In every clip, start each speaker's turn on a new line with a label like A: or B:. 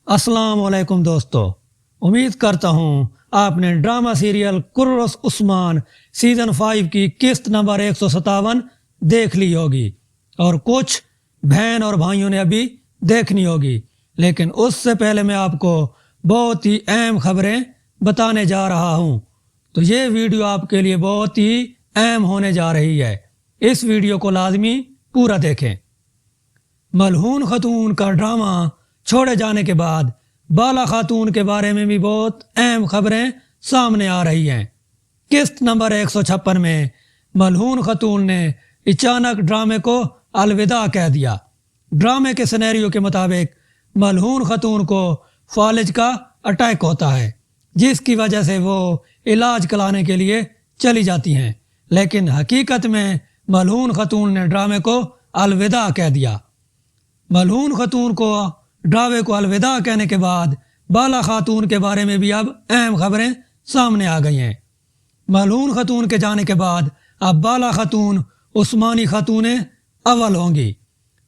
A: السلام علیکم دوستو، امید کرتا ہوں آپ نے ڈرامہ سیریل کررس عثمان سیزن 5 کی قسط نمبر 157 دیکھ لی ہوگی اور کچھ بہن اور بھائیوں نے ابھی دیکھنی ہوگی، لیکن اس سے پہلے میں آپ کو بہت ہی اہم خبریں بتانے جا رہا ہوں، تو یہ ویڈیو آپ کے لیے بہت ہی اہم ہونے جا رہی ہے۔ اس ویڈیو کو لازمی پورا دیکھیں۔ ملعون خاتون کا ڈرامہ چھوڑے جانے کے بعد بالا خاتون کے بارے میں بھی بہت اہم خبریں سامنے آ رہی ہیں۔ قسط نمبر 156 میں ملعون خاتون نے اچانک ڈرامے کو الوداع کہہ دیا۔ ڈرامے کے سینیریو کے مطابق ملعون خاتون کو فالج کا اٹیک ہوتا ہے، جس کی وجہ سے وہ علاج کرانے کے لیے چلی جاتی ہیں، لیکن حقیقت میں ملعون خاتون نے ڈرامے کو الوداع کہہ دیا۔ ملعون خاتون کو ڈرامے کو الوداع کہنے کے بعد بالا خاتون کے بارے میں بھی اب اہم خبریں سامنے آ گئی ہیں۔ ملعون خاتون کے جانے کے بعد اب بالا خاتون عثمانی خاتون اول ہوں گی۔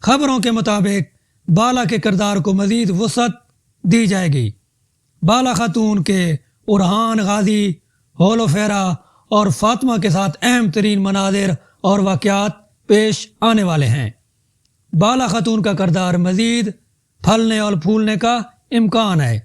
A: خبروں کے مطابق بالا کے کردار کو مزید وسعت دی جائے گی۔ بالا خاتون کے ارحان غازی، ہولوفیرا اور فاطمہ کے ساتھ اہم ترین مناظر اور واقعات پیش آنے والے ہیں۔ بالا خاتون کا کردار مزید پھلنے اور پھولنے کا امکان ہے۔